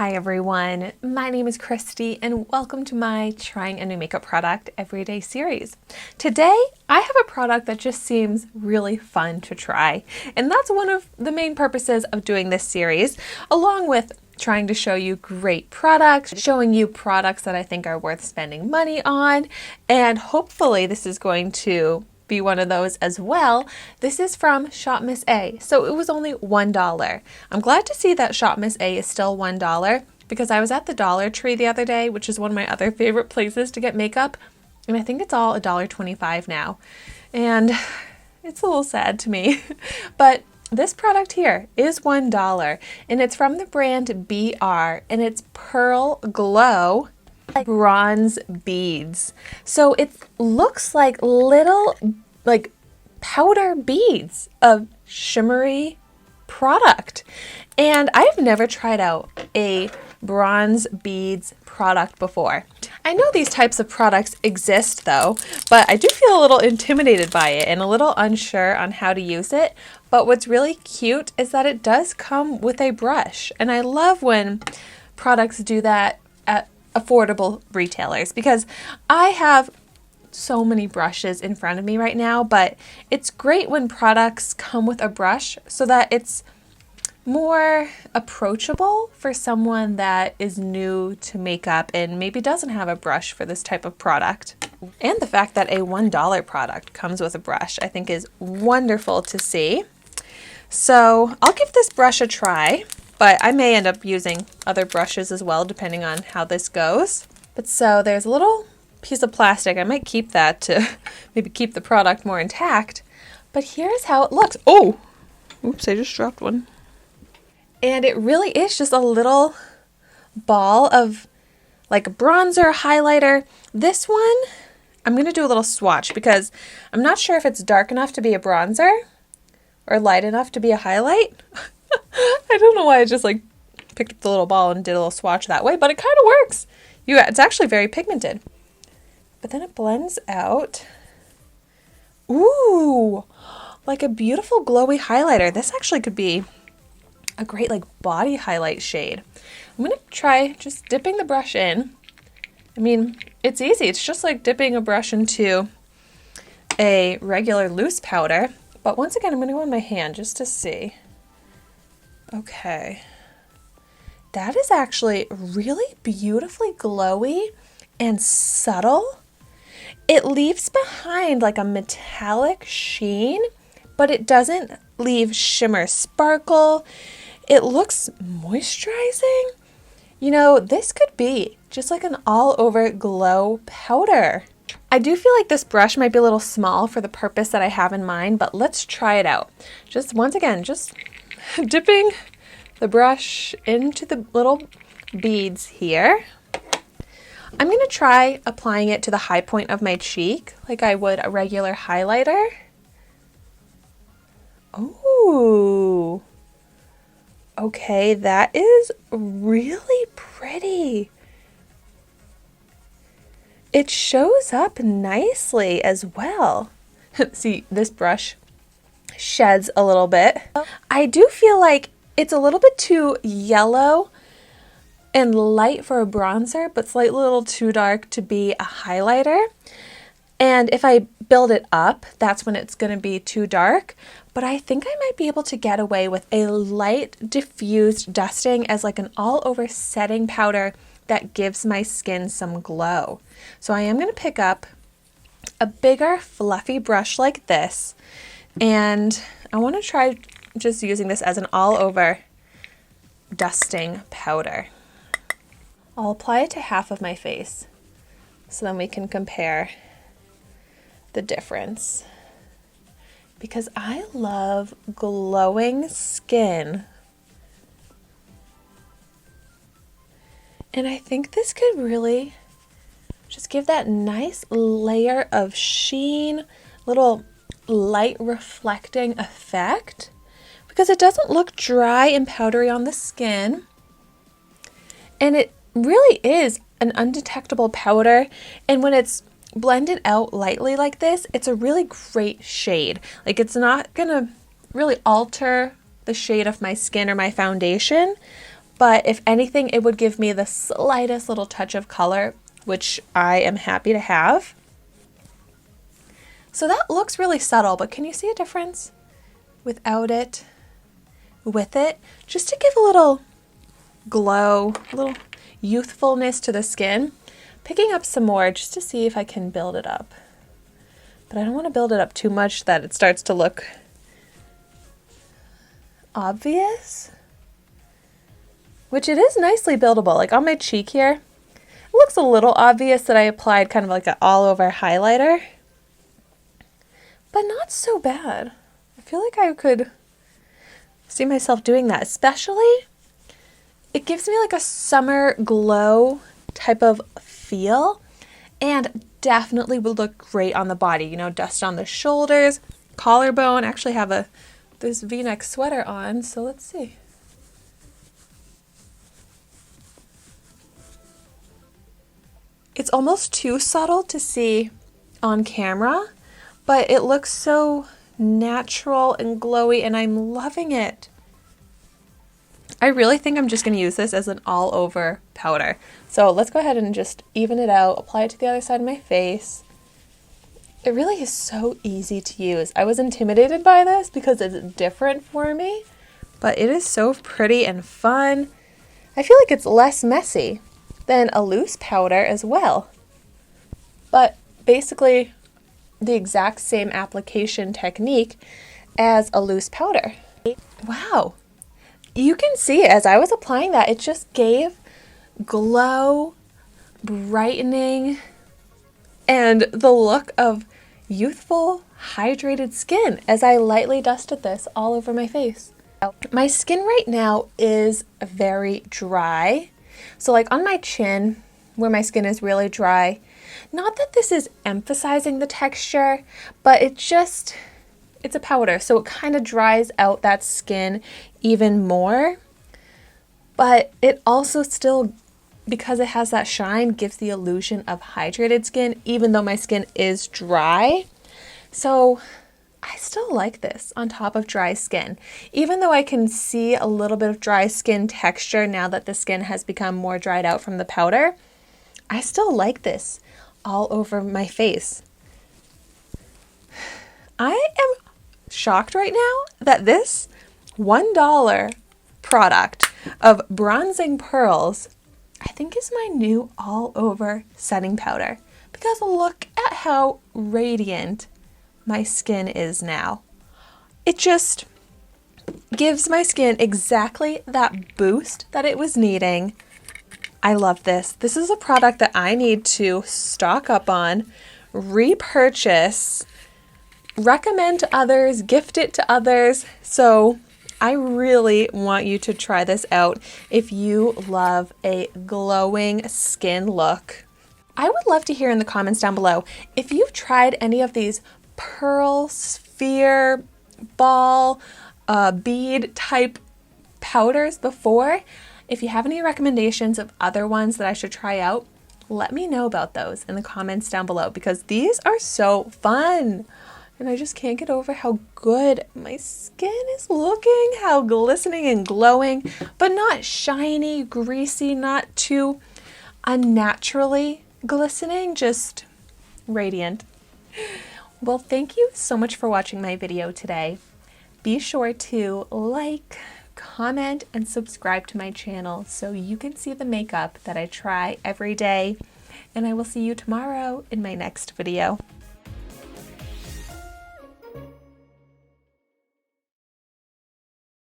Hi everyone, my name is Christy and welcome to my Trying a New Makeup Product Everyday series. Today I have a product that just seems really fun to try, and that's one of the main purposes of doing this series, along with trying to show you great products, showing you products that I think are worth spending money on, and hopefully this is going to be one of those as well. This is from ShopMissA, so it was only $1. I'm glad to see that ShopMissA is still $1 because I was at the Dollar Tree the other day, which is one of my other favorite places to get makeup, and I think it's all $1.25 now, and it's a little sad to me. But this product here is $1, and it's from the brand BR, and it's Pearl Glow bronze beads. So it looks like little powder beads of shimmery product. And I've never tried out a bronze beads product before. I know these types of products exist though, but I do feel a little intimidated by it and a little unsure on how to use it. But what's really cute is that it does come with a brush. And I love when products do that at affordable retailers because I have so many brushes in front of me right now, but it's great when products come with a brush so that it's more approachable for someone that is new to makeup and maybe doesn't have a brush for this type of product. And the fact that a $1 product comes with a brush I think is wonderful to see. So I'll give this brush a try, but I may end up using other brushes as well depending on how this goes. But so there's a little piece of plastic. I might keep that to maybe keep the product more intact. But here's how it looks. Oh, oops, I just dropped one. And it really is just a little ball of like a bronzer, highlighter. This one, I'm going to do a little swatch because I'm not sure if it's dark enough to be a bronzer or light enough to be a highlight. I don't know why I just picked up the little ball and did a little swatch that way, but it kind of works. It's actually very pigmented. But then it blends out. Ooh, like a beautiful glowy highlighter. This actually could be a great body highlight shade. I'm going to try just dipping the brush in. I mean, it's easy. It's just like dipping a brush into a regular loose powder. But once again, I'm going to go on my hand just to see. Okay, that is actually really beautifully glowy and subtle. It leaves behind like a metallic sheen, but it doesn't leave shimmer sparkle. It looks moisturizing. You know, this could be just like an all-over glow powder. I do feel like this brush might be a little small for the purpose that I have in mind, but let's try it out. Just once again, just dipping the brush into the little beads here. I'm going to try applying it to the high point of my cheek like I would a regular highlighter. Ooh. Okay, that is really pretty. It shows up nicely as well. See, this brush sheds a little bit. I do feel like it's a little bit too yellow and light for a bronzer, but slightly a little too dark to be a highlighter. And if I build it up, that's when it's going to be too dark. But I think I might be able to get away with a light diffused dusting as like an all-over setting powder that gives my skin some glow. So I am going to pick up a bigger fluffy brush like this, and I want to try just using this as an all-over dusting powder. I'll apply it to half of my face so then we can compare the difference. Because I love glowing skin. And I think this could really just give that nice layer of sheen, little light reflecting effect. Because it doesn't look dry and powdery on the skin. And it really is an undetectable powder. And when it's blended out lightly like this, it's a really great shade. Like, it's not gonna really alter the shade of my skin or my foundation, but if anything, it would give me the slightest little touch of color, which I am happy to have. So that looks really subtle, but can you see a difference without it, with it? Just to give a little glow, a little youthfulness to the skin. Picking up some more just to see if I can build it up. But I don't want to build it up too much that it starts to look obvious. Which it is nicely buildable. Like on my cheek here, it looks a little obvious that I applied kind of like an all-over highlighter. But not so bad. I feel like I could see myself doing that. Especially, it gives me like a summer glow type of feel. And definitely would look great on the body. You know, dust on the shoulders, collarbone. I actually have this V-neck sweater on, so let's see. It's almost too subtle to see on camera, but it looks so natural and glowy, and I'm loving it. I really think I'm just going to use this as an all-over powder. So let's go ahead and just even it out, apply it to the other side of my face. It really is so easy to use. I was intimidated by this because it's different for me, but it is so pretty and fun. I feel like it's less messy than a loose powder as well. But basically the exact same application technique as a loose powder. Wow. You can see as I was applying that, it just gave glow, brightening, and the look of youthful, hydrated skin as I lightly dusted this all over my face. My skin right now is very dry. So like on my chin, where my skin is really dry, not that this is emphasizing the texture, but it's a powder, so it kind of dries out that skin even more. But it also still, because it has that shine, gives the illusion of hydrated skin, even though my skin is dry. So I still like this on top of dry skin. Even though I can see a little bit of dry skin texture now that the skin has become more dried out from the powder, I still like this all over my face. I am shocked right now that this $1 product of bronzing pearls, I think is my new all-over setting powder. Because look at how radiant my skin is now. It just gives my skin exactly that boost that it was needing. I love this. This is a product that I need to stock up on, repurchase, recommend to others, gift it to others. So I really want you to try this out if you love a glowing skin look. I would love to hear in the comments down below if you've tried any of these pearl, sphere, ball, bead type powders before. If you have any recommendations of other ones that I should try out, let me know about those in the comments down below because these are so fun. And I just can't get over how good my skin is looking, how glistening and glowing, but not shiny, greasy, not too unnaturally glistening, just radiant. Well, thank you so much for watching my video today. Be sure to like, comment, and subscribe to my channel so you can see the makeup that I try every day. And I will see you tomorrow in my next video.